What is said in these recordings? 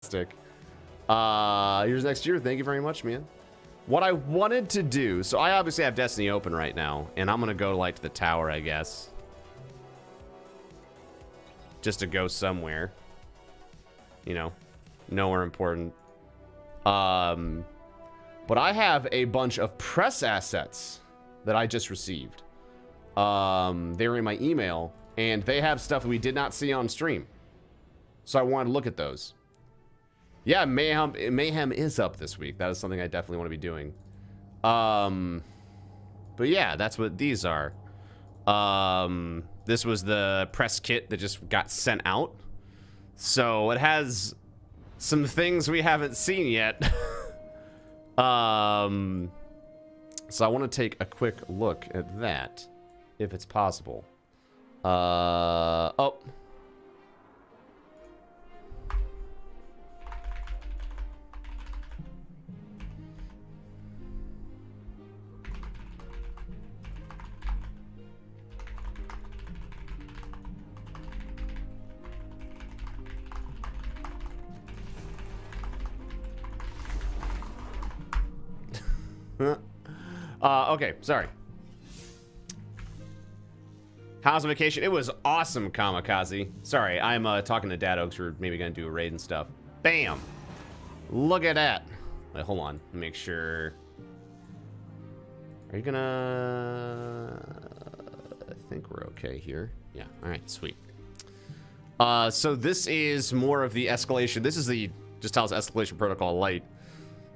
fantastic. Here's next year. Thank you very much, man. What I wanted to do, so I obviously have Destiny open right now, and I'm gonna go like to the tower, I guess, just to go somewhere, you know, nowhere important. But I have a bunch of press assets that I just received. They were in my email, and they have stuff that we did not see on stream, so I wanted to look at those. Yeah, Mayhem is up this week. That is something I definitely want to be doing. But yeah, that's what these are. This was the press kit that just got sent out. So it has some things we haven't seen yet. So I want to take a quick look at that, if it's possible. Oh. Okay, sorry. How's the vacation? It was awesome, Kamikaze. Sorry, I'm talking to Dad Oaks. We're maybe gonna do a raid and stuff. Bam! Look at that. Wait, hold on. Make sure. Are you gonna? I think we're okay here. Yeah. All right. Sweet. So this is more of the escalation. This is the just tells escalation protocol light.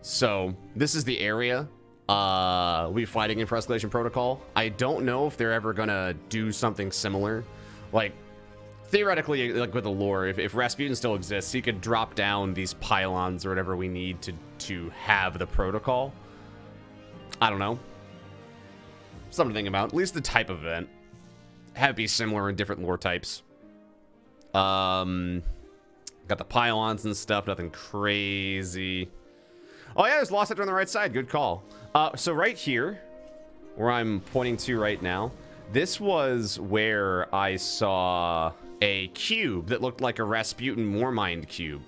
So this is the area we'll be fighting in for escalation protocol. I don't know if they're ever gonna do something similar. Like, theoretically, like with the lore, if Rasputin still exists, he could drop down these pylons or whatever we need to have the protocol. I don't know. Something to think about. At least the type of event. Have it be similar in different lore types. Got the pylons and stuff, nothing crazy. Oh yeah, there's Lost Sector on the right side. Good call. So right here, where I'm pointing to right now, this was where I saw a cube that looked like a Rasputin Warmind cube.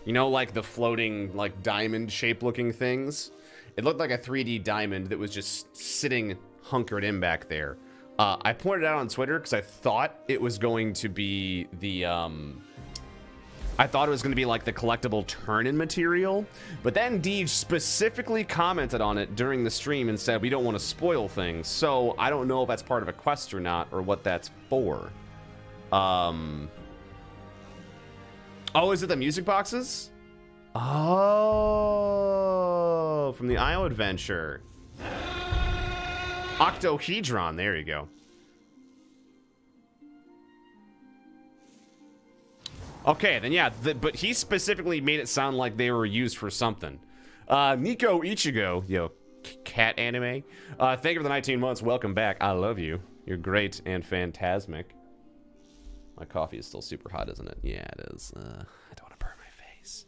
You know, like the floating, like diamond-shaped looking things? It looked like a 3D diamond that was just sitting hunkered in back there. I pointed it out on Twitter because I thought it was going to be the, I thought it was going to be like the collectible turn-in material, but then Deej specifically commented on it during the stream and said we don't want to spoil things, so I don't know if that's part of a quest or not, or what that's for. Oh, is it the music boxes? Oh, from the IO adventure. Octohedron, there you go. Okay, then yeah, but he specifically made it sound like they were used for something. Nico Ichigo, yo, cat anime. Thank you for the 19 months. Welcome back. I love you. You're great and phantasmic. My coffee is still super hot, isn't it? Yeah, it is. I don't want to burn my face.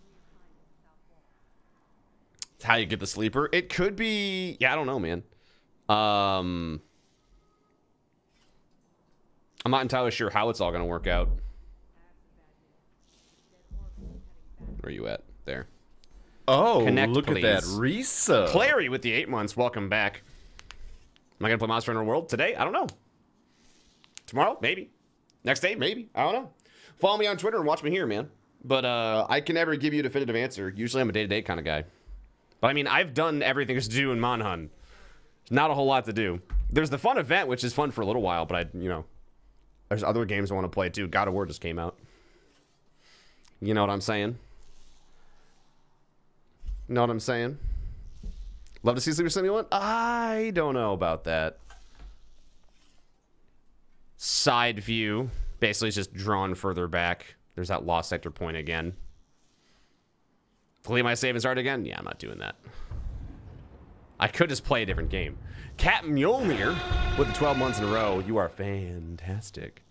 It's how you get the sleeper. It could be. Yeah, I don't know, man. I'm not entirely sure how it's all going to work out. Where are you at? There. Oh, Connect, look please. at that resub. Clary with the 8 months. Welcome back. Am I going to play Monster Hunter World today? I don't know. Tomorrow? Maybe. Next day? Maybe. I don't know. Follow me on Twitter and watch me here, man. But I can never give you a definitive answer. Usually I'm a day-to-day kind of guy. But I mean, I've done everything there's to do in Monhun. Not a whole lot to do. There's the fun event, which is fun for a little while, but there's other games I want to play too. God of War just came out. You know what I'm saying? Know what I'm saying? Love to see Sleeper Simulant? I don't know about that. Side view. Basically, it's just drawn further back. There's that lost sector point again. Delete my save and start again? Yeah, I'm not doing that. I could just play a different game. Cat Mjolnir with the 12 months in a row. You are fantastic.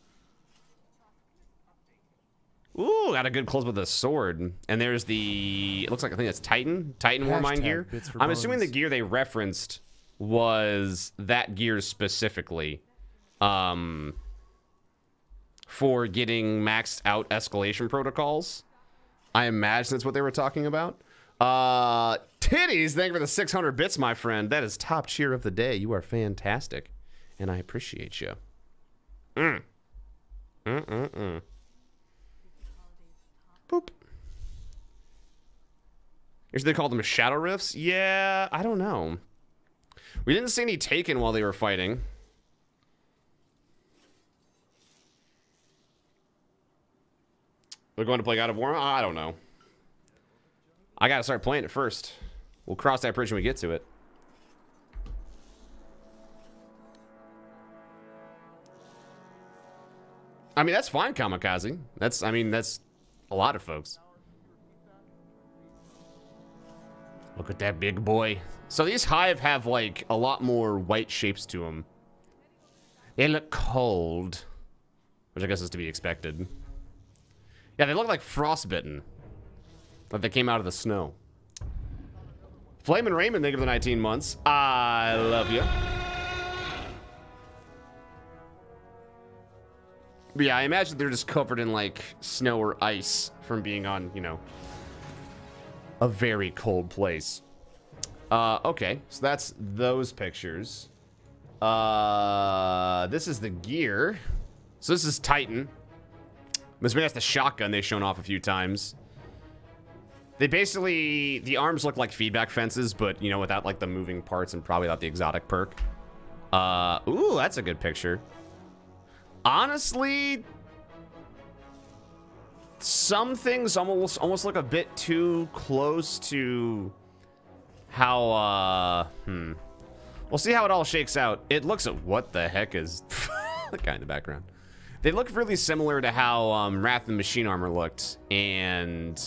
Ooh, got a good close with the sword. And there's the, it looks like, I think that's Titan Warmind gear. I'm assuming the gear they referenced was that gear specifically for getting maxed out escalation protocols. I imagine that's what they were talking about. Titties, thank you for the 600 bits, my friend. That is top cheer of the day. You are fantastic, and I appreciate you. Boop. Here's they called them shadow rifts. Yeah, I don't know. We didn't see any taken while they were fighting. We're going to play God of War? I don't know. I gotta start playing it first. We'll cross that bridge when we get to it. I mean, that's fine, Kamikaze. That's, I mean, that's a lot of folks. Look at that big boy. So these Hive have, like, a lot more white shapes to them. They look cold. Which I guess is to be expected. Yeah, they look like frostbitten. Like they came out of the snow. Flamin' Raymond, thank you for the 19 months. I love you. But yeah, I imagine they're just covered in like snow or ice from being on, you know, a very cold place. Okay, so that's those pictures. This is the gear. So this is Titan. Maybe that's the shotgun they've shown off a few times. They basically, the arms look like feedback fences, but, you know, without, like, the moving parts and probably without the exotic perk. Ooh, that's a good picture. Honestly, some things almost look a bit too close to how, We'll see how it all shakes out. It looks at what the heck is the guy in the background. They look really similar to how, Wrath and Machine Armor looked, and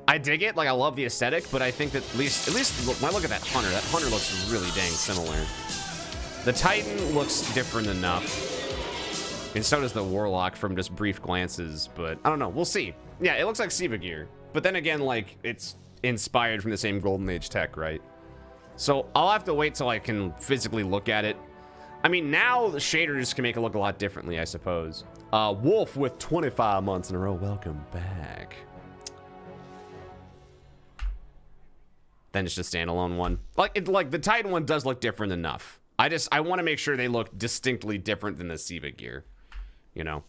I dig it. Like, I love the aesthetic, but I think that at least when I look at that Hunter looks really dang similar. The Titan looks different enough, and so does the Warlock from just brief glances, but I don't know. We'll see. Yeah, it looks like Siva gear, but then again, like, it's inspired from the same Golden Age tech, right? So I'll have to wait till I can physically look at it. I mean, now the shaders can make it look a lot differently, I suppose. Wolf with 25 months in a row. Welcome back. Then it's just a standalone one. Like the Titan one does look different enough. I want to make sure they look distinctly different than the Siva gear. You know.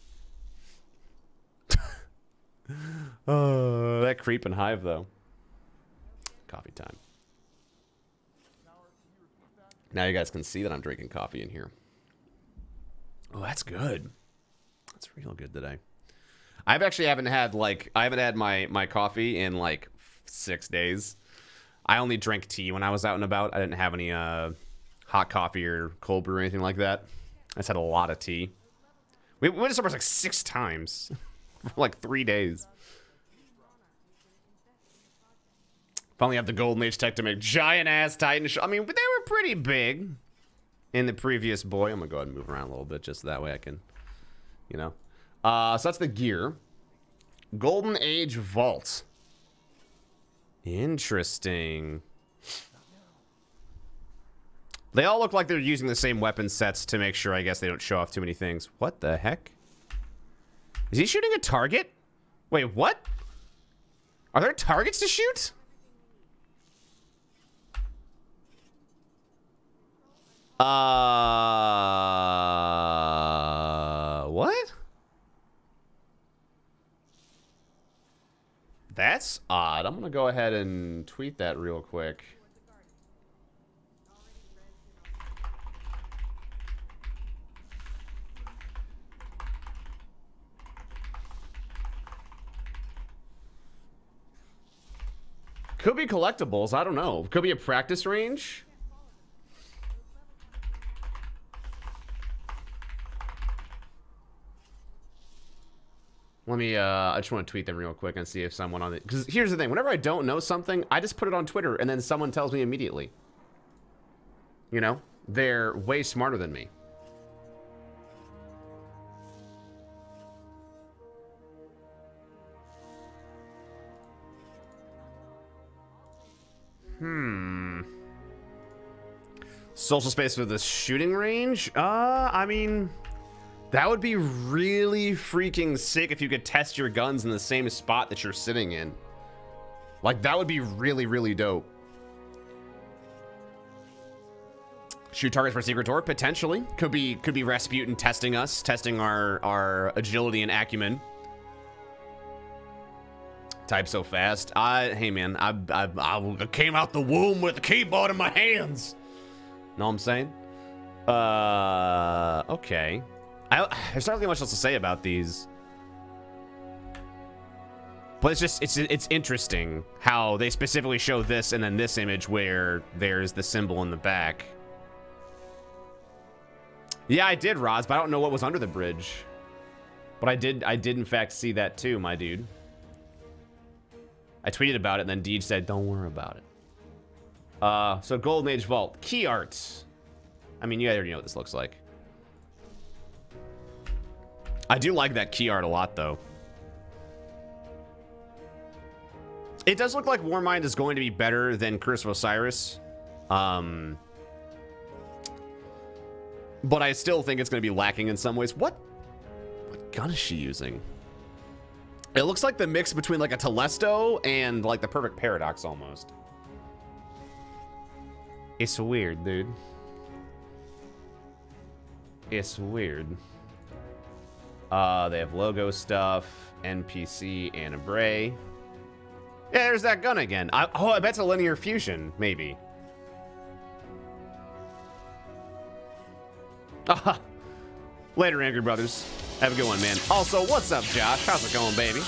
That creeping Hive though. Coffee time. Now you guys can see that I'm drinking coffee in here. Oh, that's good. That's real good today. I haven't had my coffee in like 6 days. I only drank tea when I was out and about. I didn't have any hot coffee or cold brew or anything like that. I just had a lot of tea. We went to Starbucks like 6 times for like 3 days. Finally have the Golden Age tech to make giant ass Titan. I mean, but they were pretty big in the previous boy. I'm gonna go ahead and move around a little bit just so that way I can, you know. So that's the gear. Golden Age Vault. Interesting. They all look like they're using the same weapon sets to make sure, I guess, they don't show off too many things. What the heck? Is he shooting a target? Wait, what? Are there targets to shoot? What? That's odd. I'm gonna go ahead and tweet that real quick. Could be collectibles. I don't know. Could be a practice range. Let me, I just want to tweet them real quick and see if someone on it, because here's the thing, whenever I don't know something, I just put it on Twitter and then someone tells me immediately. You know, they're way smarter than me. Social space with a shooting range? I mean, That would be really freaking sick if you could test your guns in the same spot that you're sitting in. Like, that would be really, really dope. Shoot targets for secret door, potentially. Could be Rasputin testing us, testing our agility and acumen. Type so fast. Hey man, I came out the womb with the keyboard in my hands. Know what I'm saying? Okay. There's not really much else to say about these. But it's just, it's interesting how they specifically show this and then this image where there's the symbol in the back. Yeah, I did, Roz, but I don't know what was under the bridge. But I did in fact see that too, my dude. I tweeted about it and then Deej said, don't worry about it. So Golden Age Vault, key arts. I mean, you already know what this looks like. I do like that key art a lot, though. It does look like Warmind is going to be better than Curse of Osiris. But I still think it's going to be lacking in some ways. What gun is she using? It looks like the mix between like a Telesto and like the Perfect Paradox almost. It's weird, dude. It's weird. They have logo stuff, NPC, and a Bray. Yeah, there's that gun again. I bet it's a linear fusion, maybe. Later, Angry Brothers. Have a good one, man. Also, what's up, Josh? How's it going, baby?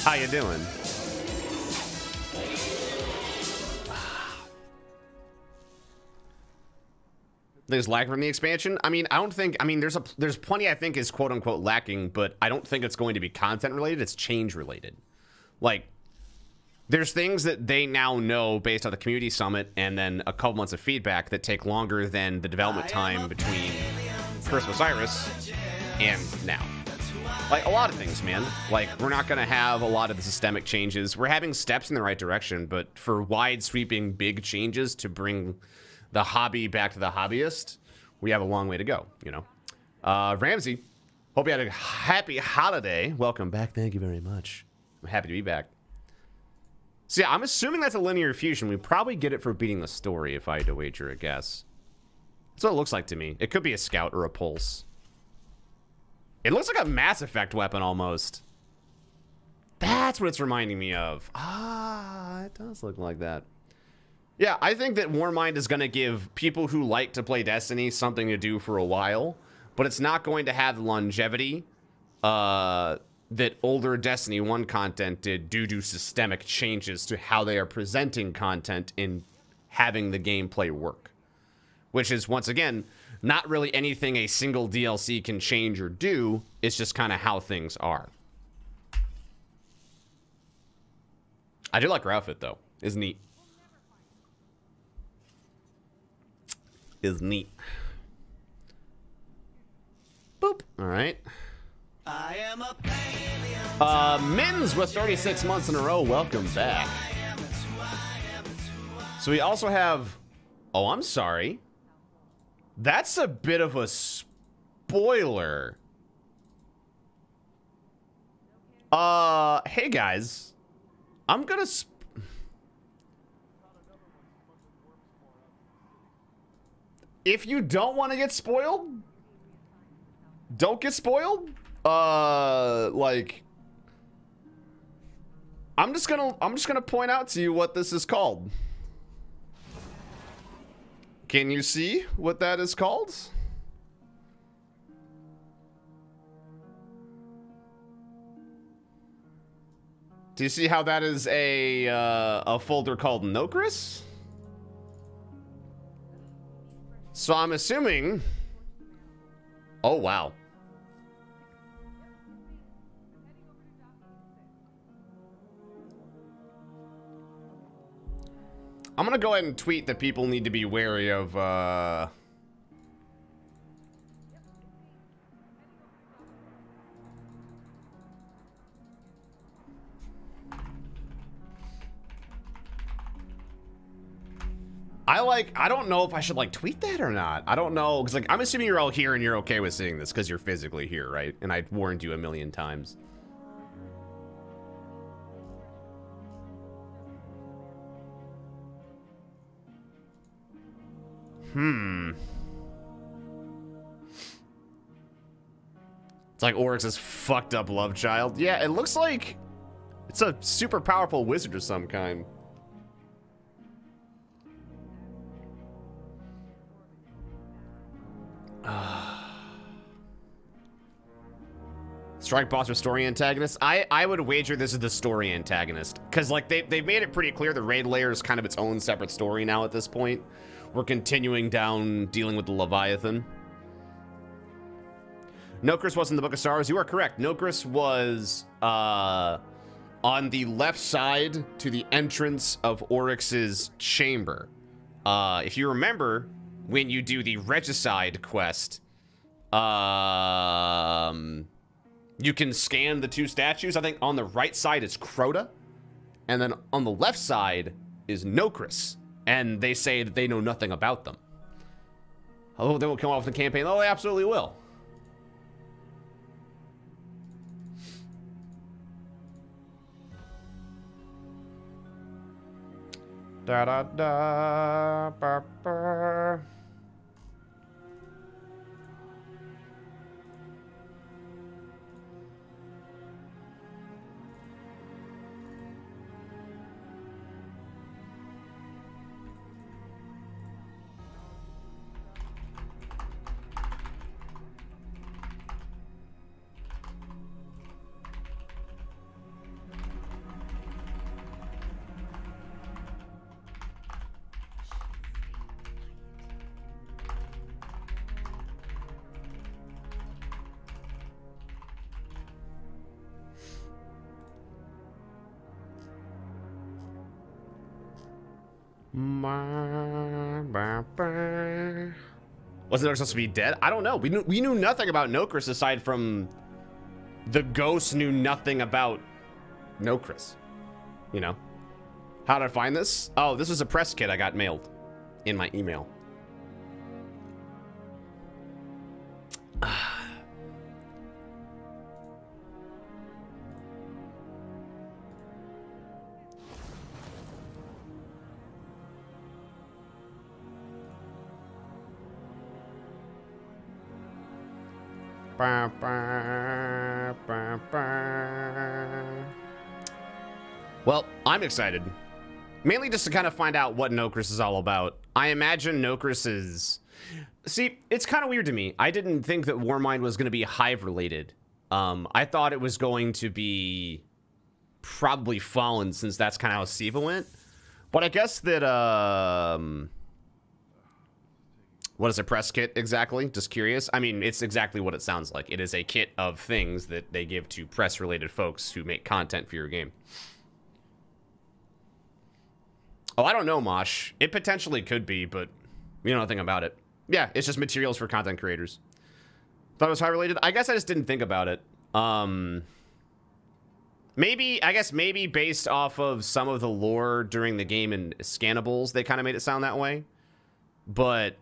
How you doing? There's lag from the expansion. I mean, I don't think. I mean, there's plenty I think is quote unquote lacking, but I don't think it's going to be content related. It's change related. Like, there's things that they now know based on the community summit and then a couple months of feedback that take longer than the development time between Curse of Osiris and now. Like, a lot of things, man. Like, we're not going to have a lot of the systemic changes. We're having steps in the right direction, but for wide sweeping big changes to bring the hobby back to the hobbyist, we have a long way to go, you know. Ramsey, hope you had a happy holiday. Welcome back. Thank you very much. I'm happy to be back. So yeah, I'm assuming that's a linear fusion. We probably get it for beating the story, if I had to wager a guess. That's what it looks like to me. It could be a scout or a pulse. It looks like a Mass Effect weapon almost. That's what it's reminding me of. Ah, it does look like that. Yeah, I think that Warmind is going to give people who like to play Destiny something to do for a while, but it's not going to have the longevity that older Destiny 1 content did due to systemic changes to how they are presenting content and having the gameplay work. Which is, once again, not really anything a single DLC can change or do. It's just kind of how things are. I do like her outfit, though. It's neat. Is neat. Boop. All right. I am a Mins with 36 months in a row. Welcome back. So we also have. Oh, I'm sorry. That's a bit of a spoiler. Hey guys, I'm gonna. If you don't want to get spoiled, don't get spoiled. Like, I'm just gonna point out to you what this is called. Can you see what that is called? Do you see how that is a folder called Nokris? So I'm assuming. Oh wow. I'm gonna go ahead and tweet that people need to be wary of I don't know if I should like tweet that or not. I don't know, because like I'm assuming you're all here and you're okay with seeing this because you're physically here, right? And I warned you a million times. It's like Oryx's fucked up love child. Yeah, it looks like it's a super powerful wizard of some kind. Strike boss or story antagonist? I would wager this is the story antagonist. Because, like, they've made it pretty clear the raid layer is kind of its own separate story now at this point. We're continuing down dealing with the Leviathan. Nokris was in the Book of Sorrows. You are correct. Nokris was on the left side to the entrance of Oryx's chamber. If you remember, when you do the Regicide quest, you can scan the two statues. I think on the right side is Crota, and then on the left side is Nokris. And they say that they know nothing about them. Oh, they will come off the campaign. Oh, they absolutely will. Da da da ba, ba. Wasn't Nokris supposed to be dead? I don't know. We knew nothing about Nokris aside from the ghost knew nothing about Nokris. You know? How did I find this? Oh, this was a press kit I got mailed in my email. Well, I'm excited. Mainly just to kind of find out what Nokris is all about. I imagine Nokris is... See, it's kind of weird to me. I didn't think that Warmind was going to be Hive-related. I thought it was going to be probably Fallen, since that's kind of how Siva went. But I guess that... What is a press kit exactly? Just curious. I mean, it's exactly what it sounds like. It is a kit of things that they give to press-related folks who make content for your game. Oh, I don't know, Mosh. It potentially could be, but we know nothing about it. Yeah, it's just materials for content creators. Thought it was high-related? I guess I just didn't think about it. Maybe, I guess maybe based off of some of the lore during the game and Scannables, they kind of made it sound that way. But...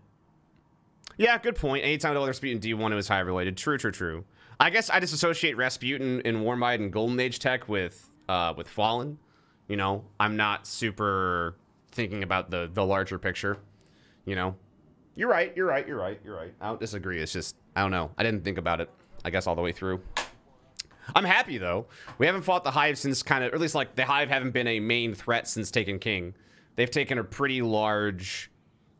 yeah, good point. Anytime Rasputin D1 it was high related. True, true, true. I guess I just associate Rasputin and Warmind and Golden Age tech with Fallen. You know, I'm not super thinking about the larger picture. You know, you're right. I don't disagree. It's just I don't know. I didn't think about it. I guess all the way through. I'm happy though. We haven't fought the Hive since kind of, or at least like the Hive haven't been a main threat since Taken King. They've taken a pretty large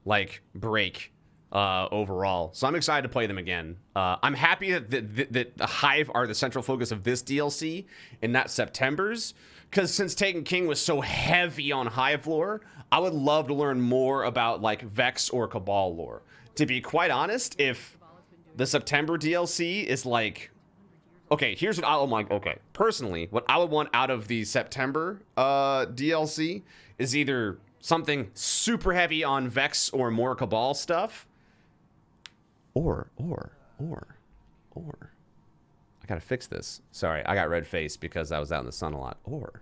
like break. Overall, so I'm excited to play them again. I'm happy that the Hive are the central focus of this DLC and not September's, because since Taken King was so heavy on Hive lore, I would love to learn more about like Vex or Cabal lore. To be quite honest, if the September DLC is like, okay, here's what I'm like, okay, personally, what I would want out of the September DLC is either something super heavy on Vex or more Cabal stuff, or I gotta fix this. Sorry, I got red face because I was out in the sun a lot. Or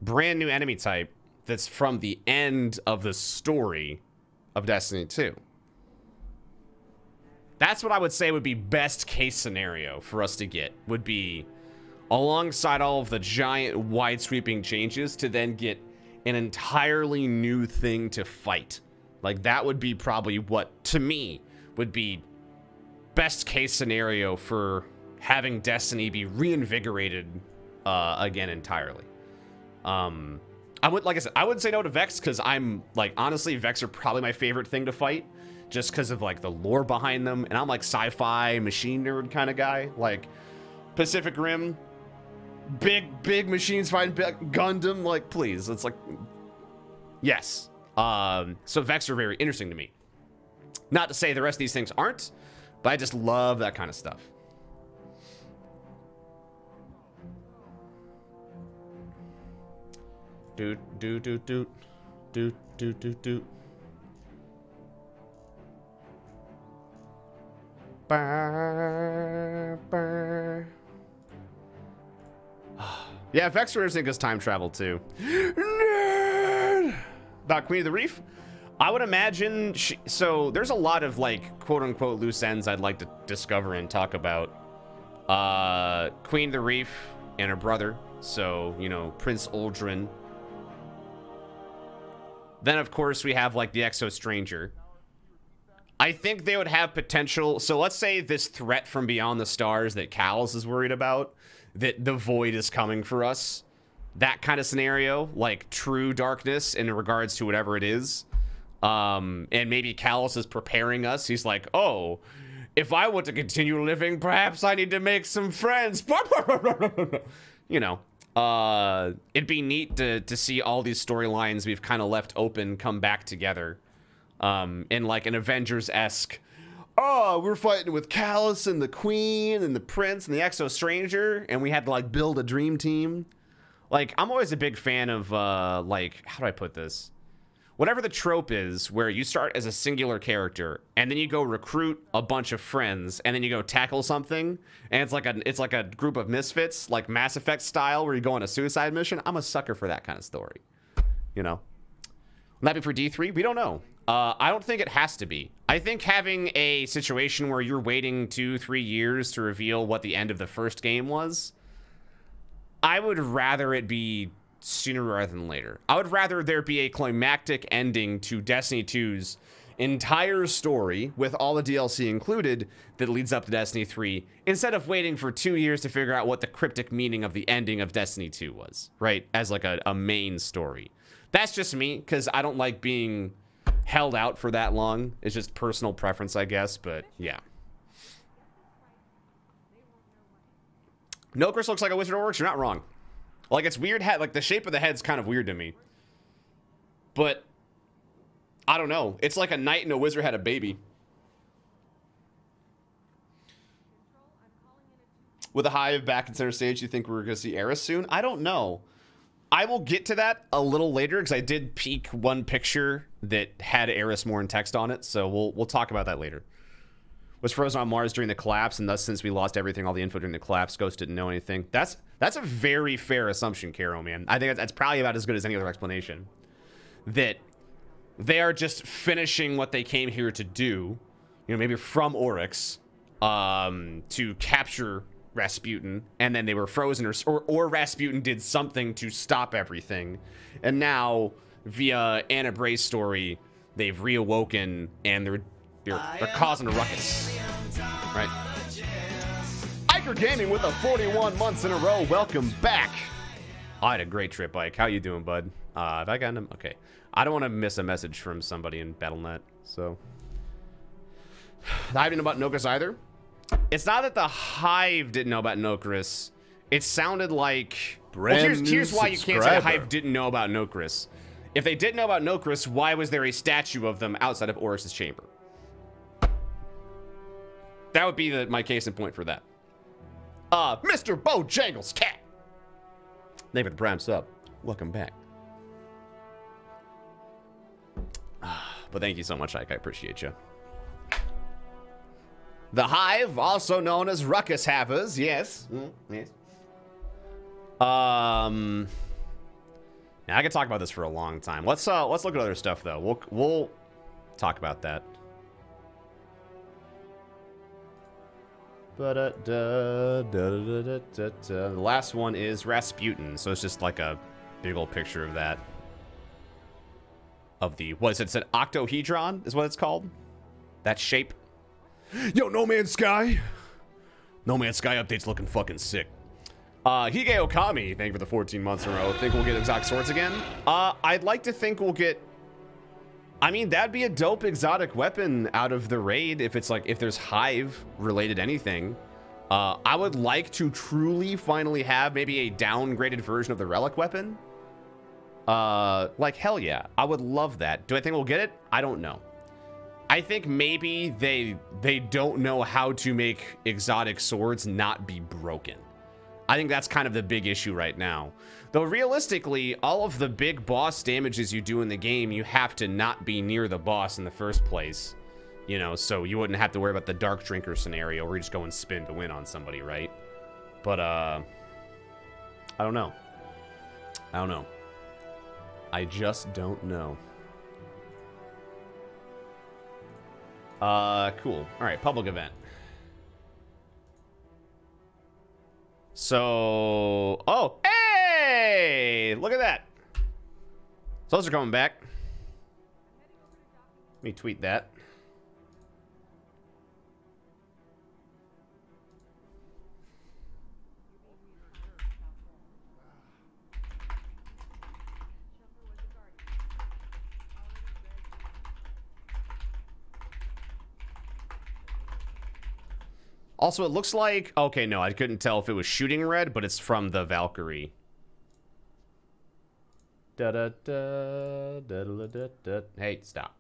brand new enemy type that's from the end of the story of Destiny 2. That's what I would say would be best case scenario for us to get, would be alongside all of the giant wide sweeping changes to then get an entirely new thing to fight. Like that would be probably what, to me, would be best case scenario for having Destiny be reinvigorated again entirely. I would, like I said, I wouldn't say no to Vex because I'm like, honestly, Vex are probably my favorite thing to fight just because of like the lore behind them. And I'm like sci-fi machine nerd kind of guy, like Pacific Rim, big machines fighting Gundam, like please, it's like, yes. So Vex are very interesting to me. Not to say the rest of these things aren't, but I just love that kind of stuff. Doot. Yeah, Vex are interesting because time travel too. About Queen of the Reef, I would imagine so there's a lot of like quote unquote loose ends I'd like to discover and talk about. Queen of the Reef and her brother, so you know, Prince Uldren. Then of course we have like the Exo Stranger. I think they would have potential. So let's say this threat from beyond the stars that Callus is worried about, that the void is coming for us. That kind of scenario, like true darkness in regards to whatever it is. And maybe Callus is preparing us. He's like, oh, if I want to continue living, perhaps I need to make some friends. You know, it'd be neat to see all these storylines we've kind of left open come back together. In like an Avengers-esque, oh, we're fighting with Callus and the Queen and the Prince and the Exo Stranger, and we had to like build a dream team. Like, I'm always a big fan of, like, how do I put this? Whatever the trope is, where you start as a singular character, and then you go recruit a bunch of friends, and then you go tackle something, and it's like a group of misfits, like Mass Effect style, where you go on a suicide mission. I'm a sucker for that kind of story, you know? Will that be for D3? We don't know. I don't think it has to be. I think having a situation where you're waiting 2-3 years to reveal what the end of the first game was, I would rather it be sooner rather than later. I would rather there be a climactic ending to Destiny 2's entire story with all the DLC included that leads up to Destiny 3, instead of waiting for 2 years to figure out what the cryptic meaning of the ending of Destiny 2 was, right? As like a main story. That's just me, because I don't like being held out for that long. It's just personal preference, I guess, but yeah. Nokris looks like a Wizard of Orcs. You're not wrong. Like, it's weird head. Like, the shape of the head's kind of weird to me. But I don't know. It's like a knight and a wizard had a baby. With a Hive back in center stage, you think we're going to see Eris soon? I don't know. I will get to that a little later because I did peek one picture that had Eris more in text on it. So we'll talk about that later. Was frozen on Mars during the collapse, and thus since we lost everything, all the info during the collapse, Ghost didn't know anything. That's a very fair assumption, Caro, man. I think that's probably about as good as any other explanation. That they are just finishing what they came here to do, you know, maybe from Oryx, to capture Rasputin, and then they were frozen, or Rasputin did something to stop everything, and now via Anna Bray's story, they've reawoken and they're causing a ruckus, right? Iker Gaming with a 41 months in a row. Welcome back. I had a great trip, Ike. How you doing, bud? Have I gotten him? Okay. I don't want to miss a message from somebody in Battle.net, so. The Hive didn't know about Nokris either. It's not that the Hive didn't know about Nokris. It sounded like... Well, here's why you can't say the Hive didn't know about Nokris. If they didn't know about Nokris, why was there a statue of them outside of Oryx's chamber? That would be my case in point for that. Mr. Bojangles Cat. Thank you for the prime sub. Welcome back. But thank you so much, Ike. I appreciate you. The Hive, also known as Ruckus Havers, yes. Yes. Yeah, I could talk about this for a long time. Let's look at other stuff though. We'll talk about that. The last one is Rasputin, so it's just like a big old picture of that. Of the, what is it? It's an octohedron, is what it's called. That shape. Yo, No Man's Sky. No Man's Sky update's looking fucking sick. Hige Okami, thank you for the 14 months in a row. Think we'll get exotic swords again? I'd like to think we'll get... I mean, that'd be a dope exotic weapon out of the raid if it's like, if there's Hive related anything. I would like to truly finally have maybe a downgraded version of the relic weapon. Like, hell yeah. I would love that. Do I think we'll get it? I don't know. I think maybe they don't know how to make exotic swords not be broken. I think that's kind of the big issue right now. Though realistically, all of the big boss damages you do in the game, you have to not be near the boss in the first place. You know, so you wouldn't have to worry about the Dark Drinker scenario where you just go and spin to win on somebody, right? But, I don't know. I don't know. I just don't know. Cool. All right, public event. So, oh, hey, look at that. So those are coming back. Let me tweet that. Also, it looks like... Okay, no, I couldn't tell if it was shooting red, but it's from the Valkyrie. Da-da-da, hey, stop.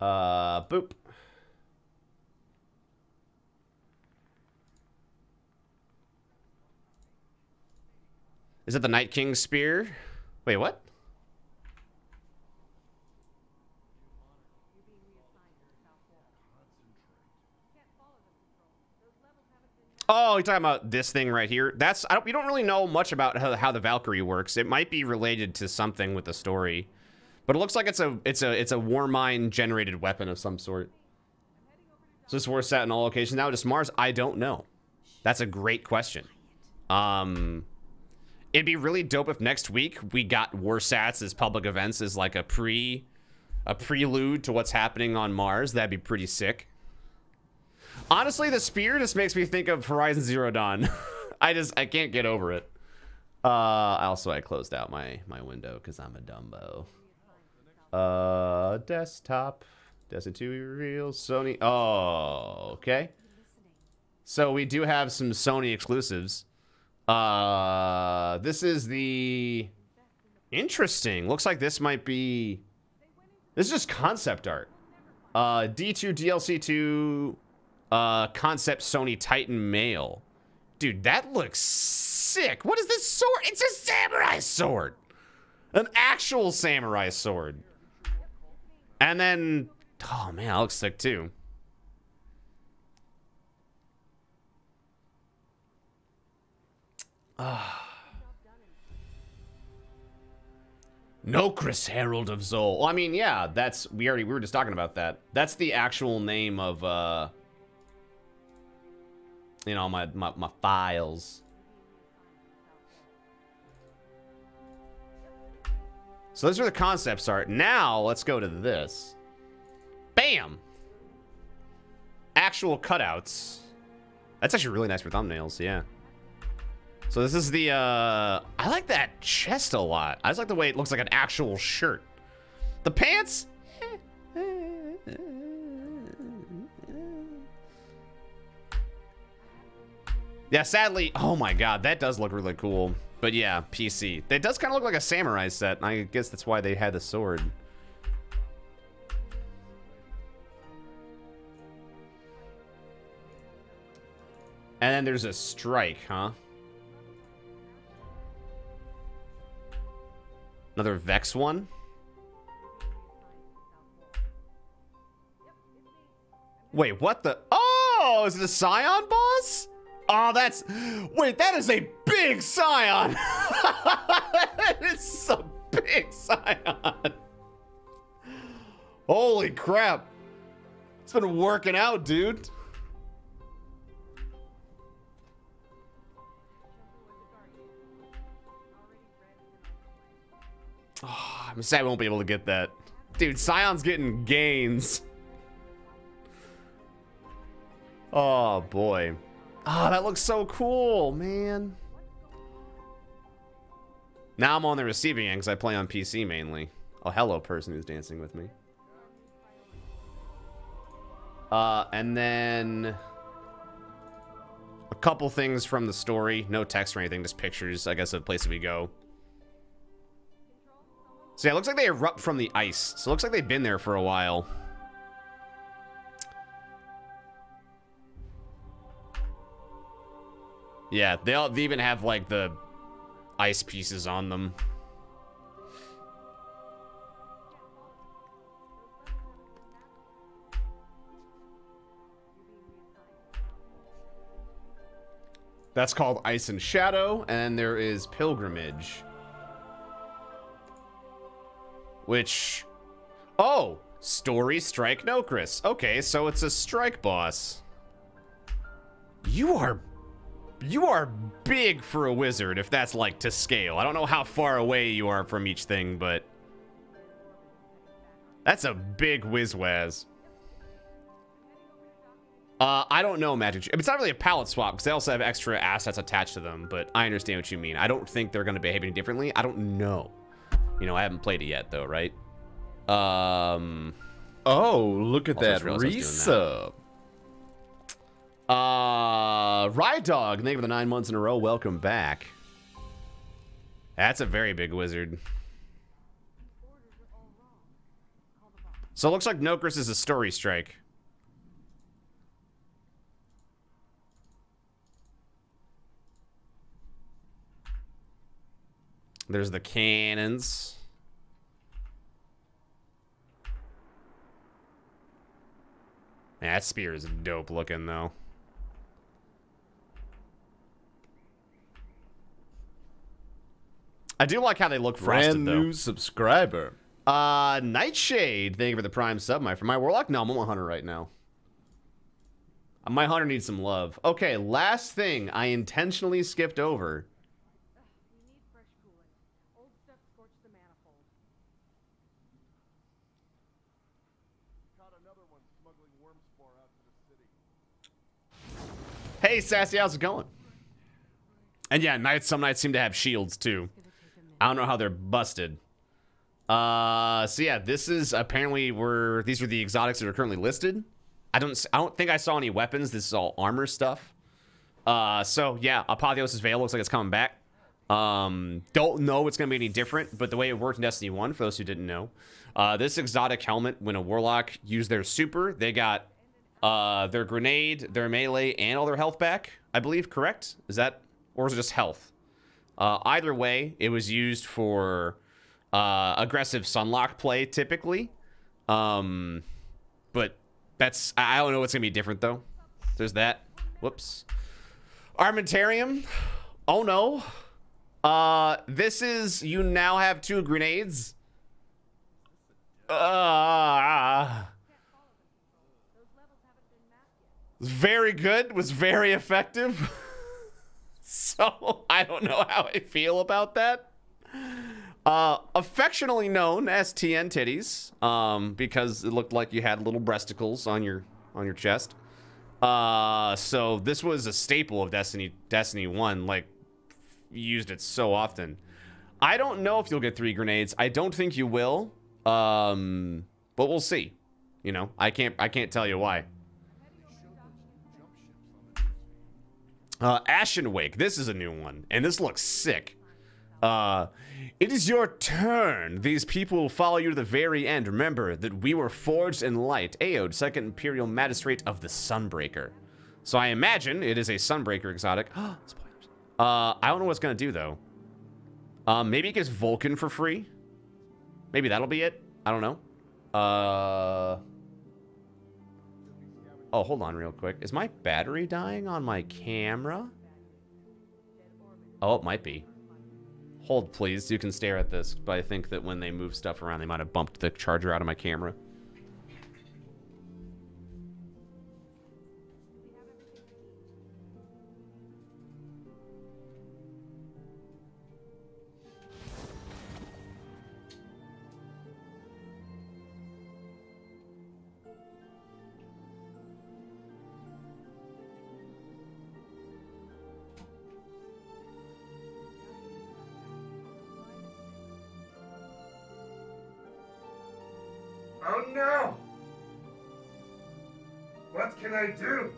Boop. Is it the Night King's spear? Wait, what? Oh, you're talking about this thing right here? That's we don't really know much about how the Valkyrie works. It might be related to something with the story, but it looks like it's a Warmind generated weapon of some sort. So this war set in all locations now. Just Mars? I don't know. That's a great question. It'd be really dope if next week we got war sats as public events as like a prelude to what's happening on Mars. That'd be pretty sick. Honestly, the spear just makes me think of Horizon Zero Dawn. I can't get over it. I closed out my window because I'm a Dumbo. Desktop. Destiny 2 real Sony. Oh, okay. So we do have some Sony exclusives. This is the... Interesting. Looks like this might be... This is just concept art. D2 DLC 2... concept Sony Titan Mail. Dude, that looks sick. What is this sword? It's a samurai sword. An actual samurai sword. And then, oh man, that looks sick too. No Chris Herald of Zol. Well, I mean, yeah, that's we were just talking about that. That's the actual name of you know, my files. So those are the concepts art. Now let's go to this. Bam! Actual cutouts. That's actually really nice for thumbnails, yeah. So this is the I like that chest a lot. I just like the way it looks like an actual shirt. The pants? Yeah, sadly, oh my god, that does look really cool. But yeah, PC. That does kind of look like a samurai set, and I guess that's why they had the sword. And then there's a strike, huh? Another Vex one? Wait, what the? Oh, is it a Scion boss? Oh, that's... Wait, that is a big scion! It's a big scion! Holy crap! It's been working out, dude. Oh, I'm sad I won't be able to get that. Dude, Scion's getting gains. Oh, boy. Oh, that looks so cool, man. Now I'm on the receiving end because I play on PC mainly. Oh, hello, person who's dancing with me. And then a couple things from the story. No text or anything, just pictures, I guess, of places we go. So yeah, it looks like they erupt from the ice. So it looks like they've been there for a while. Yeah, they even have like the ice pieces on them. That's called Ice and Shadow, and there is Pilgrimage. Which... Oh! Story Strike Nokris. Okay, so it's a strike boss. You are big for a wizard, if that's like to scale. I don't know how far away you are from each thing, but... That's a big whiz-waz. I don't know, Magic. It's not really a palette swap, because they also have extra assets attached to them, but I understand what you mean. I don't think they're going to behave any differently. I don't know. You know, I haven't played it yet, though, right? Oh, look at that resub. Ride Dog, thank you for the 9 months in a row. Welcome back. That's a very big wizard. So it looks like Nokris is a story strike. There's the cannons. Man, that spear is dope looking, though. I do like how they look frosted, though. Brand new subscriber. Nightshade, thank you for the prime sub, my friend. My Warlock? No, I'm on my Hunter right now. My Hunter needs some love. Okay, last thing I intentionally skipped over. Hey, Sassy, how's it going? And yeah, some knights seem to have shields, too. I don't know how they're busted. So yeah, this is apparently these are the exotics that are currently listed. I don't think I saw any weapons. This is all armor stuff. So yeah, Apotheosis Veil looks like it's coming back. Don't know it's gonna be any different, but the way it worked in Destiny 1, for those who didn't know, this exotic helmet, when a Warlock used their super, they got their grenade, their melee, and all their health back, I believe, correct? Is that, or is it just health? Either way, it was used for aggressive sunlock play, typically. But that's, I don't know what's gonna be different, though. There's that. Whoops. Armamentarium. Oh, no. This is, you now have 2 grenades. Very good, was very effective. So I don't know how I feel about that. Affectionately known as TN titties, because it looked like you had little breasticles on your chest. So this was a staple of Destiny 1, like used it so often. I don't know if you'll get 3 grenades. I don't think you will. But we'll see. You know, I can't tell you why. Ashen Wake. This is a new one, and this looks sick. It is your turn. These people will follow you to the very end. Remember that we were forged in light. Aod, 2nd Imperial Magistrate of the Sunbreaker. So I imagine it is a Sunbreaker exotic. Spoilers. I don't know what it's gonna do though. Maybe it gives Vulcan for free. Maybe that'll be it. I don't know. Oh, hold on real quick. Is my battery dying on my camera? Oh, it might be. Hold, please. You can stare at this, but I think that when they move stuff around, they might have bumped the charger out of my camera. Oh no! What can I do?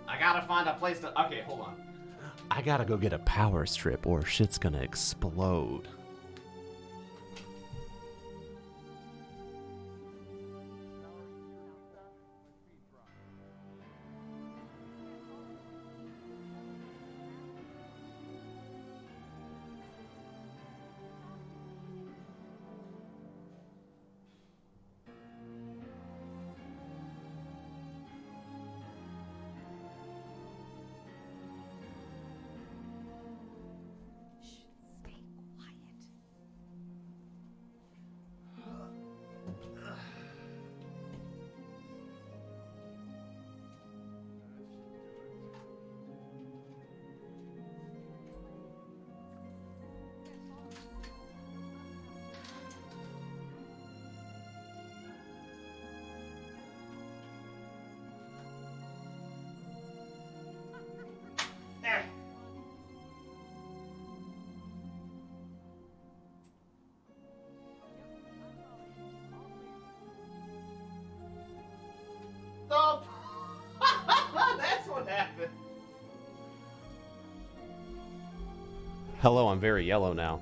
I gotta find a place to... Okay, hold on. I gotta go get a power strip or shit's gonna explode. Stop! That's what happened. Hello, I'm very yellow now.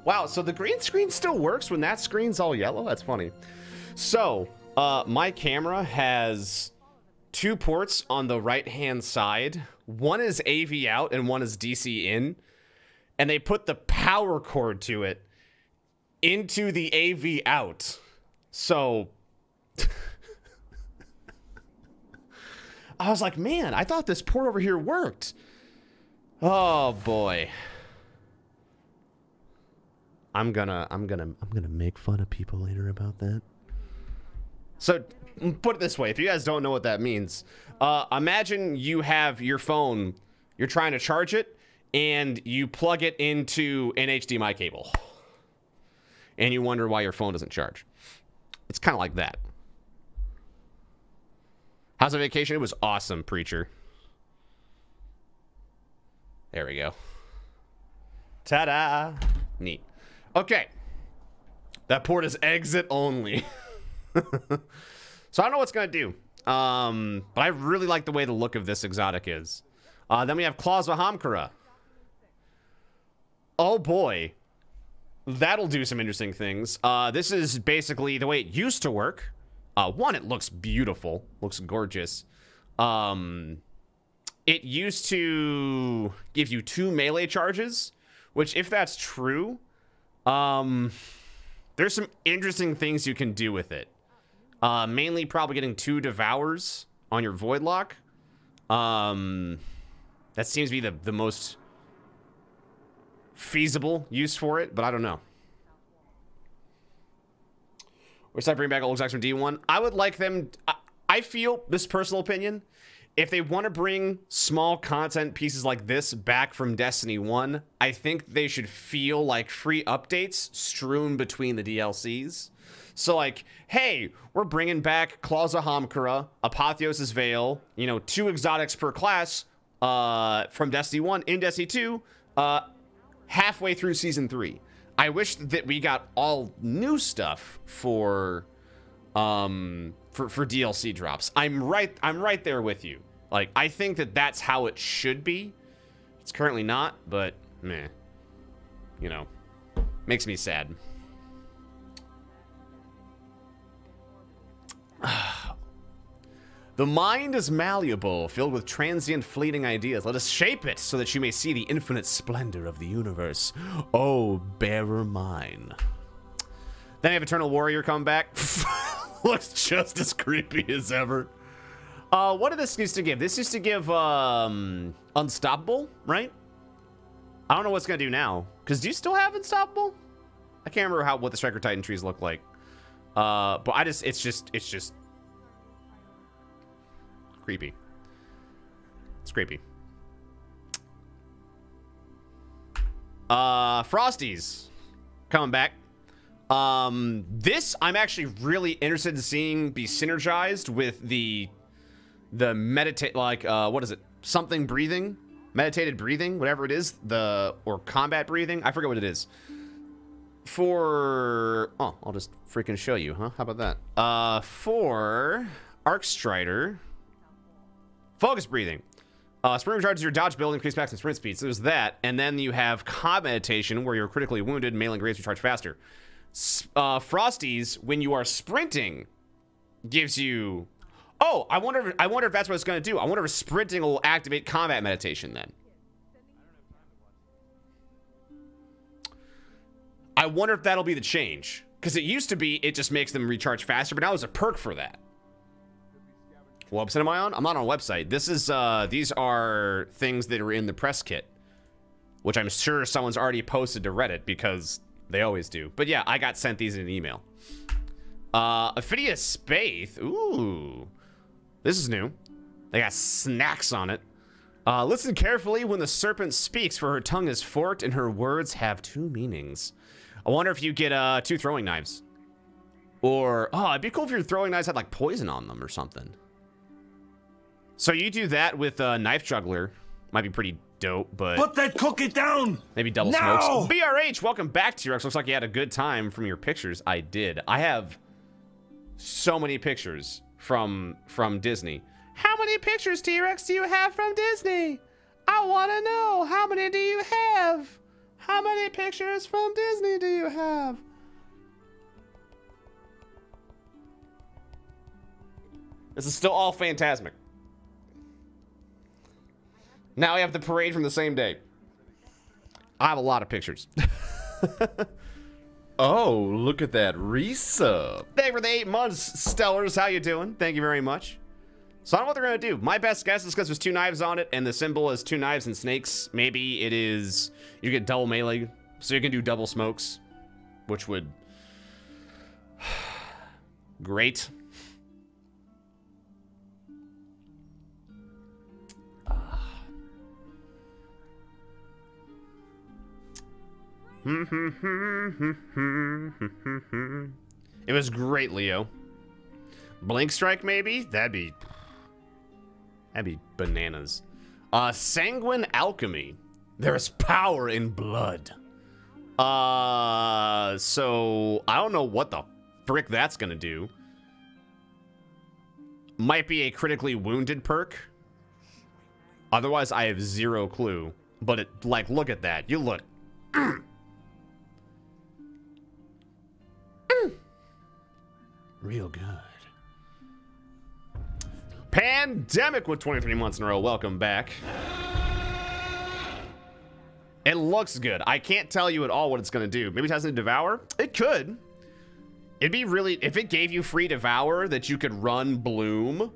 Wow, so the green screen still works when that screen's all yellow? That's funny. So, my camera has 2 ports on the right-hand side. One is AV out and one is DC in. And they put the power cord to it into the AV out. So... I was like, man, I thought this port over here worked. Oh boy. I'm gonna make fun of people later about that. So put it this way, if you guys don't know what that means, imagine you have your phone, you're trying to charge it, and you plug it into an HDMI cable. And you wonder why your phone doesn't charge. It's kind of like that. How's the vacation? It was awesome, Preacher. There we go. Ta-da! Neat. Okay. That port is exit only. So I don't know what's going to do. But I really like the way the look of this exotic is. Then we have Claws of AHAMKARA. Oh boy. That'll do some interesting things. This is basically the way it used to work. One, it looks beautiful. Looks gorgeous. It used to give you 2 melee charges, which if that's true, there's some interesting things you can do with it. Mainly probably getting 2 devours on your Voidlock. That seems to be the most feasible use for it, but I don't know. Which I bring back old extracts from D1. I would like them. I feel, this personal opinion, if they want to bring small content pieces like this back from Destiny 1, I think they should feel like free updates strewn between the DLCs. So like, hey, we're bringing back Claws of AHAMKARA, Apotheosis Veil, you know, 2 exotics per class from Destiny 1 in Destiny 2, halfway through Season 3. I wish that we got all new stuff for DLC drops. I'm right there with you. Like, I think that that's how it should be. It's currently not, but meh. You know, makes me sad. The mind is malleable, filled with transient, fleeting ideas. Let us shape it so that you may see the infinite splendor of the universe. Oh, bearer mine. Then you have Eternal Warrior come back. Looks just as creepy as ever. What did this used to give? This used to give Unstoppable, right? I don't know what's gonna do now. Cause do you still have Unstoppable? I can't remember what the Striker Titan trees look like. But it's just creepy. It's creepy. Frosties coming back. This I'm actually really interested in seeing be synergized with the meditate, like what is it? Something breathing, meditated breathing, whatever it is, or combat breathing. I forget what it is. Oh, I'll just freaking show you, huh? How about that? For Arc Strider, focus breathing. Sprint recharges your dodge build, increase max and sprint speed. So there's that, and then you have combat meditation, where you're critically wounded, melee grenades recharge faster. Frosties, when you are sprinting, gives you. Oh, I wonder if that's what it's going to do. I wonder if sprinting will activate combat meditation then. I wonder if that'll be the change. Because it used to be, it just makes them recharge faster, but now there's a perk for that. What website am I on? I'm not on a website. This is, these are things that are in the press kit. Which I'm sure someone's already posted to Reddit, because they always do. But yeah, I got sent these in an email. OPHIDIA SPATHE. Ooh. This is new. They got snacks on it. Listen carefully when the serpent speaks, for her tongue is forked and her words have two meanings. I wonder if you get 2 throwing knives. Or, oh, it'd be cool if your throwing knives had like poison on them or something. So you do that with a knife juggler. Might be pretty dope, but... Put that cookie down! Maybe double smokes. BRH, welcome back, T-Rex. Looks like you had a good time from your pictures. I did. I have so many pictures from Disney. How many pictures, T-Rex, do you have from Disney? I want to know. How many do you have? How many pictures from Disney do you have? This is still all Phantasmic. Now we have the parade from the same day. I have a lot of pictures. Oh, look at that resub. Thank you for the 8 months, Stellars. How you doing? Thank you very much. So I don't know what they're going to do. My best guess is because there's 2 knives on it, and the symbol is 2 knives and snakes. Maybe it is... You get double melee, so you can do double smokes, which would... Great. It was great, Leo. Blink Strike, maybe? That'd be bananas. Sanguine Alchemy. There is power in blood. So I don't know what the frick that's gonna do. Might be a critically wounded perk. Otherwise, I have 0 clue. But it, like, look at that. You look. Real good. Pandemic with 23 months in a row. Welcome back. It looks good. I can't tell you at all what it's going to do. Maybe it has to devour? It could. It'd be really... If it gave you free devour that you could run bloom,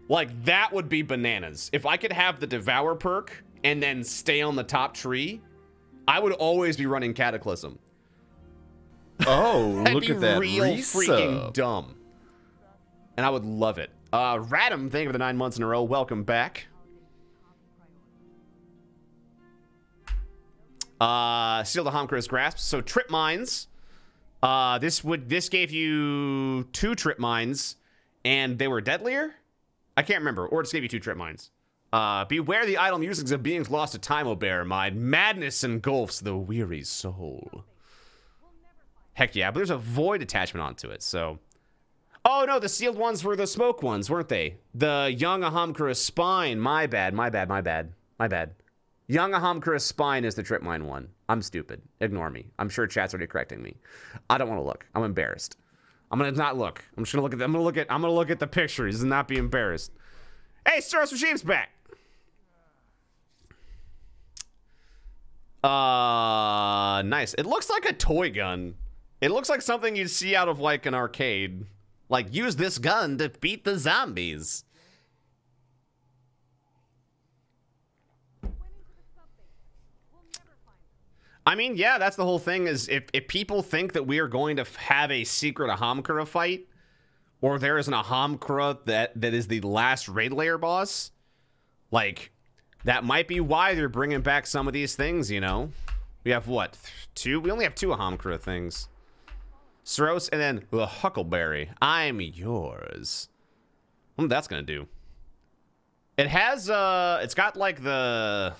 like, that would be bananas. If I could have the devour perk and then stay on the top tree, I would always be running Cataclysm. Oh, look at that real resub. Freaking dumb. And I would love it. Radam, thank you for the 9 months in a row. Welcome back. Seal the AHAMKARA's grasp. So trip mines. This gave you 2 trip mines, and they were deadlier? I can't remember. Or it just gave you 2 trip mines. Beware the idle musings of beings lost to time, O bear mind. Madness engulfs the weary soul. Heck yeah, but there's a void attachment onto it, so... Oh no, the sealed ones were the smoke ones, weren't they? The young AHAMKARA spine. My bad. Young AHAMKARA spine is the trip mine one. I'm stupid. Ignore me. I'm sure chat's already correcting me. I don't want to look. I'm embarrassed. I'm gonna not look. I'm just gonna look at. I'm gonna look at the pictures and not be embarrassed. Hey, Staros Regime's back. Nice. It looks like a toy gun. It looks like something you'd see out of like an arcade. Like, use this gun to beat the zombies. I mean, yeah, that's the whole thing. Is if people think that we are going to have a secret AHAMKARA fight, or there is an AHAMKARA that is the last raid layer boss, like, that might be why they're bringing back some of these things, you know? We have, what, 2? We only have 2 AHAMKARA things. Staros, and then the HUCKLEBERRY. I'm yours. What that's gonna do? It has, it's got, like, the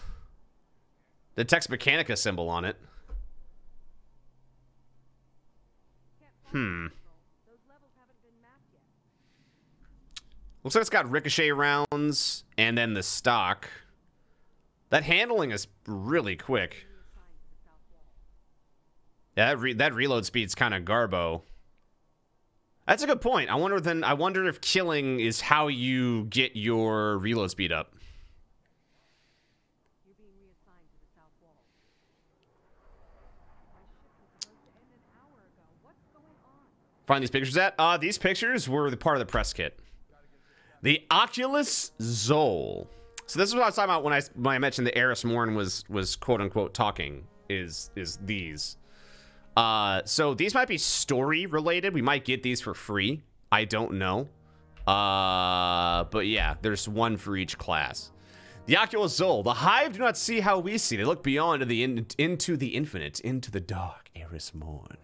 Tex Mechanica symbol on it. Looks like it's got ricochet rounds, and then the stock. That handling is really quick. Yeah, that reload speed's kind of garbo. That's a good point. I wonder if killing is how you get your reload speed up. Find these pictures at? These pictures were the part of the press kit. The Oculus XOL. So this is what I was talking about when I mentioned the Eris Morn was quote unquote talking. Is these? So these might be story related. We might get these for free. I don't know. But yeah, there's one for each class. The Oculus XOL. The Hive do not see how we see. They look beyond into the infinite, into the dark Eris Morn.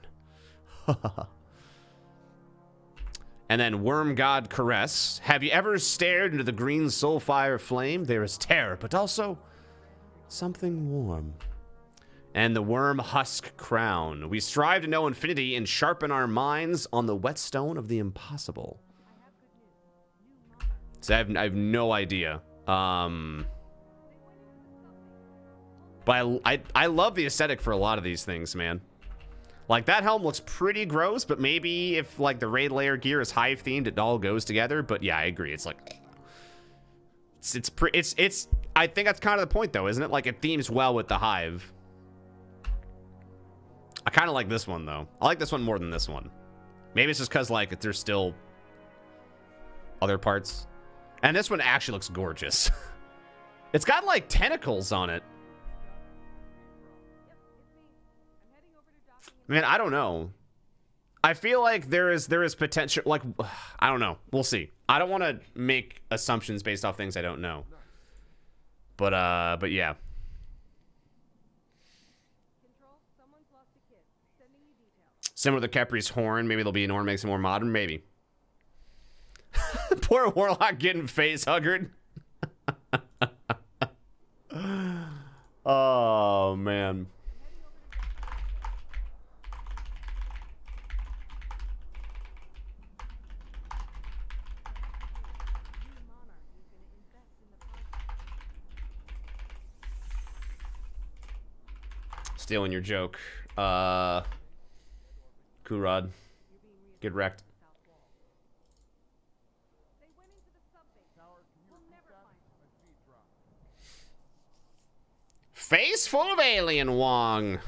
And then Worm God Caress. Have you ever stared into the green soulfire flame? There is terror, but also something warm. And the Worm Husk Crown. We strive to know infinity and sharpen our minds on the whetstone of the impossible. So I have no idea. But I love the aesthetic for a lot of these things, man. Like, that helm looks pretty gross, but maybe if, like, the raid layer gear is Hive themed, it all goes together. But yeah, I agree. It's like, it's I think that's kind of the point, though, isn't it? Like, it themes well with the Hive. I kind of like this one, though. I like this one more than this one. Maybe it's just because, like, there's still other parts. And this one actually looks gorgeous. It's got, like, tentacles on it. Man, I don't know. I feel like there is potential. Like, I don't know. We'll see. I don't want to make assumptions based off things I don't know. But yeah. Similar to Kepri's horn. Maybe there'll be an horn makes it more modern. Maybe. Poor Warlock getting face huggered. Oh man. Stealing your joke. Kurod. Get wrecked. Face full of alien Wong.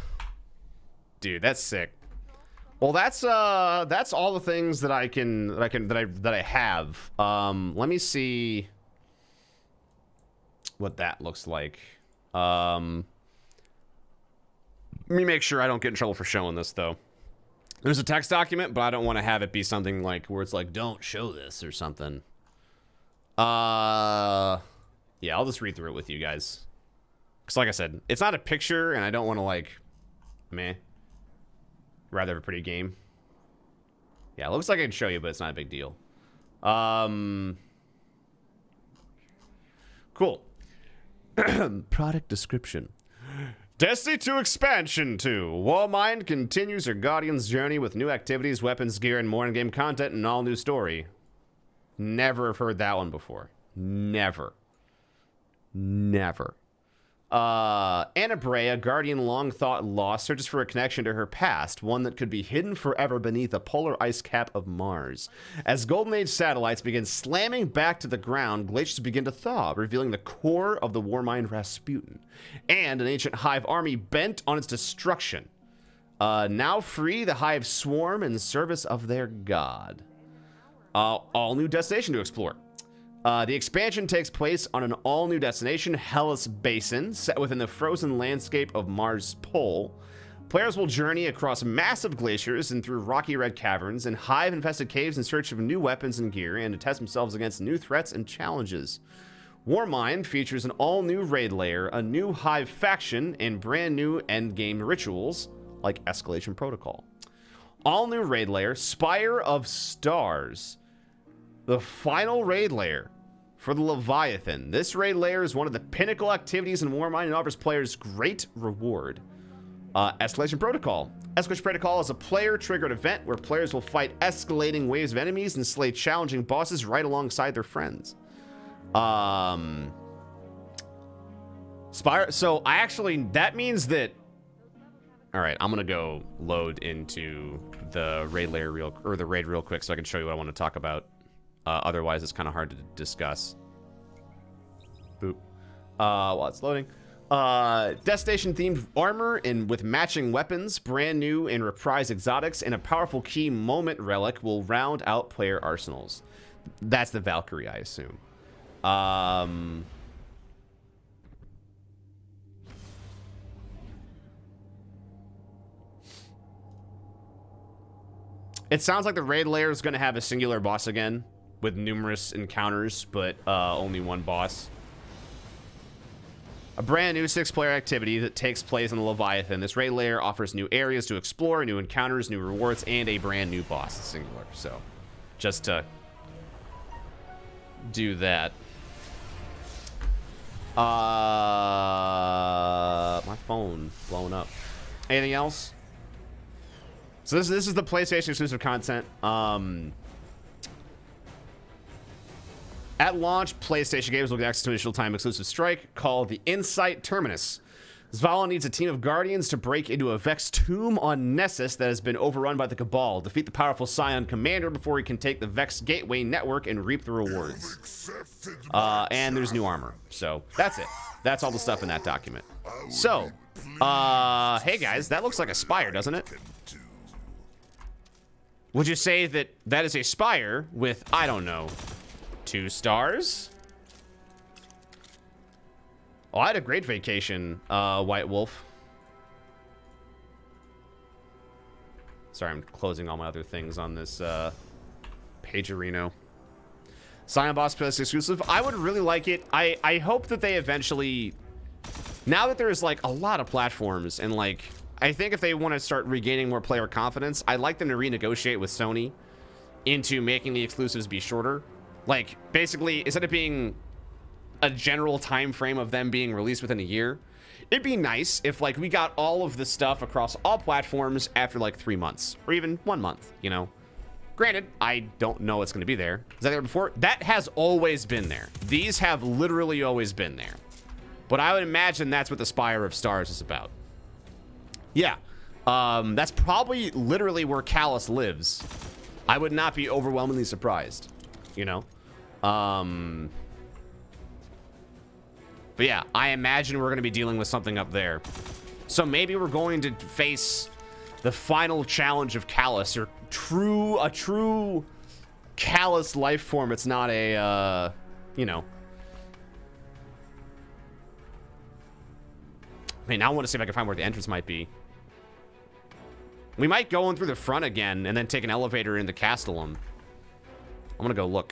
Dude, that's sick. Well, that's all the things that I have. Let me see what that looks like. Let me make sure I don't get in trouble for showing this, though. There's a text document, but I don't want to have it be something like where it's like, don't show this or something. Yeah, I'll just read through it with you guys. Because like I said, it's not a picture, and I don't want to, like, meh. Rather have a pretty game. Yeah, it looks like I can show you, but it's not a big deal. Cool. Product description. Destiny 2 Expansion 2. Warmind continues her Guardian's journey with new activities, weapons, gear, and more in-game content, and all new story. Never have heard that one before. Never. Never. Anna Brea, a guardian long thought lost, searches for a connection to her past, one that could be hidden forever beneath the polar ice cap of Mars. As Golden Age satellites begin slamming back to the ground, glaciers begin to thaw, revealing the core of the Warmind Rasputin, and an ancient hive army bent on its destruction. Now free, the hive swarm in service of their god. All new destination to explore. The expansion takes place on an all-new destination, Hellas Basin, set within the frozen landscape of Mars' pole. Players will journey across massive glaciers and through rocky red caverns and hive-infested caves in search of new weapons and gear and to test themselves against new threats and challenges. Warmind features an all-new raid layer, a new hive faction, and brand new endgame rituals like Escalation Protocol. All-new raid layer, Spire of Stars. The final raid layer for the Leviathan. This raid layer is one of the pinnacle activities in Warmind and offers players great reward. Escalation Protocol. Escalation Protocol is a player-triggered event where players will fight escalating waves of enemies and slay challenging bosses right alongside their friends. Spire. So I actually, that means that. All right, I'm gonna go load into the raid layer the raid real quick so I can show you what I want to talk about. Otherwise, it's kind of hard to discuss. Boop. While it's loading. Destination-themed armor and with matching weapons, brand new and reprised exotics, and a powerful key moment relic will round out player arsenals. That's the Valkyrie, I assume. It sounds like the raid layer is going to have a singular boss again, with numerous encounters, but only one boss. A brand new 6-player activity that takes place on the Leviathan. This raid layer offers new areas to explore, new encounters, new rewards, and a brand new boss, singular. So, just to do that. My phone blowing up. Anything else? So this is the PlayStation exclusive content. At launch, PlayStation games will get access to an initial time exclusive strike called the Insight Terminus. Zavala needs a team of guardians to break into a Vex tomb on Nessus that has been overrun by the Cabal. Defeat the powerful Scion commander before he can take the Vex gateway network and reap the rewards. And there's new armor. So that's it. That's all the stuff in that document. So, hey guys, that looks like a spire, doesn't it? Would you say that that is a spire with, I don't know, 2 stars? Oh, I had a great vacation, White Wolf. Sorry, I'm closing all my other things on this pagerino. Scion Boss Plus exclusive. I would really like it. I hope that they eventually, now that there's like a lot of platforms and like, I think if they want to start regaining more player confidence, I'd like them to renegotiate with Sony into making the exclusives be shorter. Like, basically, instead of being a general time frame of them being released within a year, it'd be nice if, like, we got all of the stuff across all platforms after, like, 3 months. Or even 1 month, you know? Granted, I don't know what's going to be there. Is that there before? That has always been there. These have literally always been there. But I would imagine that's what the Spire of Stars is about. Yeah, that's probably literally where Callus lives. I would not be overwhelmingly surprised, you know? But yeah, I imagine we're going to be dealing with something up there. So maybe we're going to face the final challenge of Callus, or a true Callus life form. It's not a, you know. I mean, now I want to see if I can find where the entrance might be. We might go in through the front again and then take an elevator into Castellum. I'm gonna go look.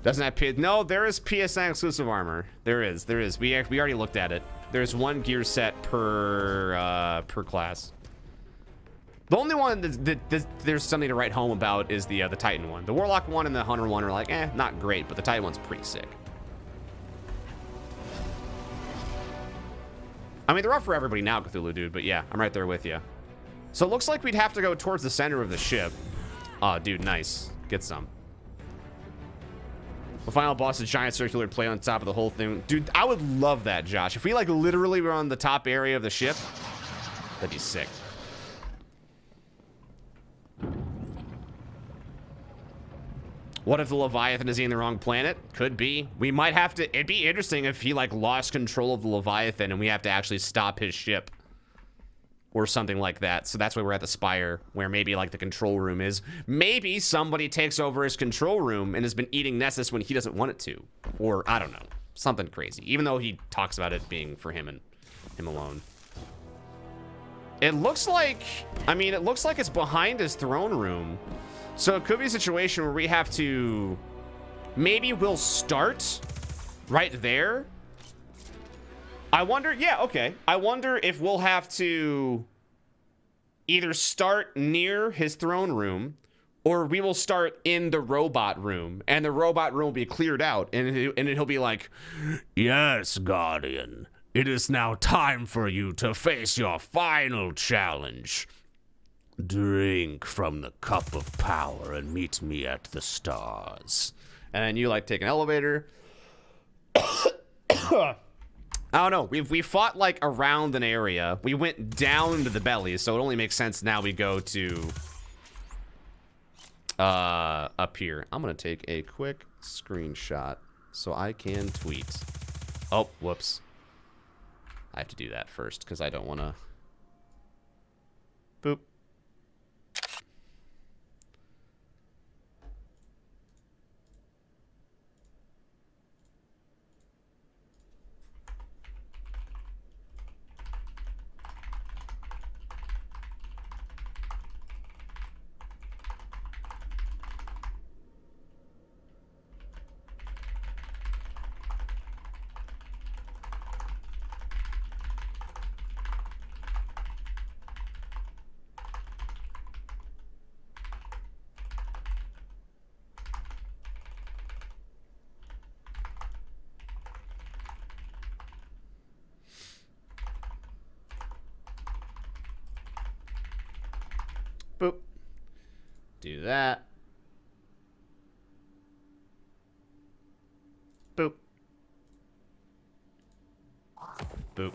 Doesn't have P? No, there is PSN exclusive armor. There is. We already looked at it. There's 1 gear set per class. The only one that there's something to write home about is the Titan one. The Warlock one and the Hunter one are like, not great, but the Titan one's pretty sick. I mean, they're up for everybody now, Cthulhu dude, but yeah, I'm right there with you. So it looks like we'd have to go towards the center of the ship. Oh, dude, nice. Get some. The final boss is a giant circular plate on top of the whole thing. Dude, I would love that, Josh. If we, like, literally were on the top area of the ship, that'd be sick. What if the Leviathan is in the wrong planet? Could be. We might have to... It'd be interesting if he, like, lost control of the Leviathan and we have to actually stop his ship. Or something like that. So that's why we're at the Spire, where maybe, like, the control room is. Maybe somebody takes over his control room and has been eating Nessus when he doesn't want it to. Or, I don't know. Something crazy. Even though he talks about it being for him and him alone. It looks like... I mean, it looks like it's behind his throne room. So it could be a situation where we have to... Maybe we'll start right there. I wonder... Yeah, okay. I wonder if we'll have to either start near his throne room or we will start in the robot room. And the robot room will be cleared out. And he'll be like, "Yes, Guardian. It is now time for you to face your final challenge. Drink from the cup of power and meet me at the stars." And then you, like, take an elevator. I don't know. We fought, like, around an area. We went down into the belly, so it only makes sense now we go to up here. I'm gonna take a quick screenshot so I can tweet. Oh, whoops. I have to do that first because I don't want to. Boop. Boop. Do that. Boop. Boop.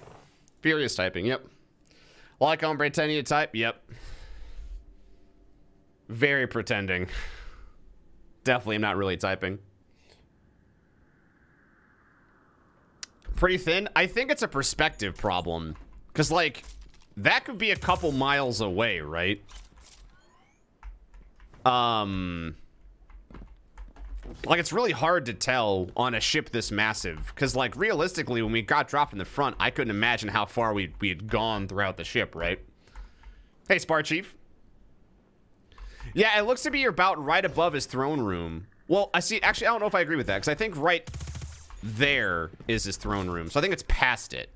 Furious typing, yep. Like I'm pretending to type, yep. Very pretending. Definitely am not really typing. Pretty thin? I think it's a perspective problem. Because, like, that could be a couple miles away, right? Like, it's really hard to tell on a ship this massive. Because, like, realistically, when we got dropped in the front, I couldn't imagine how far we had gone throughout the ship, right? Hey, Spar Chief. Yeah, it looks to be about right above his throne room. Well, I see. Actually, I don't know if I agree with that. Because I think right there is his throne room. So I think it's past it.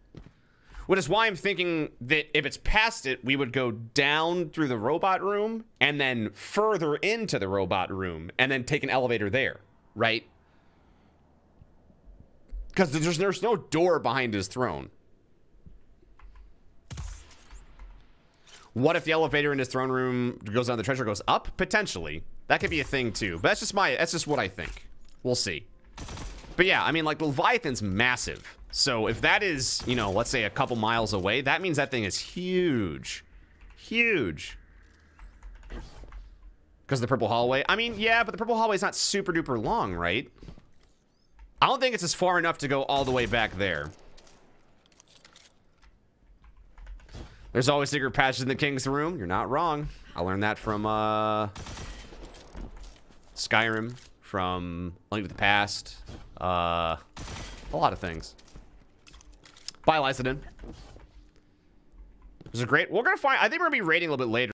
Which is why I'm thinking that if it's past it, we would go down through the robot room and then further into the robot room and then take an elevator there, right? Because there's no door behind his throne. What if the elevator in his throne room goes down, the treasure goes up? Potentially. That could be a thing too. But that's just what I think. We'll see. But yeah, I mean, like, Leviathan's massive. So if that is, you know, let's say a couple miles away, that means that thing is huge. Huge. Because of the purple hallway? I mean, yeah, but the purple hallway is not super duper long, right? I don't think it's as far enough to go all the way back there. There's always secret passages in the king's room. You're not wrong. I learned that from Skyrim, from Link to the Past, a lot of things. Bye, Lysadin. It was a great... We're gonna find... I think we're gonna be raiding a little bit later.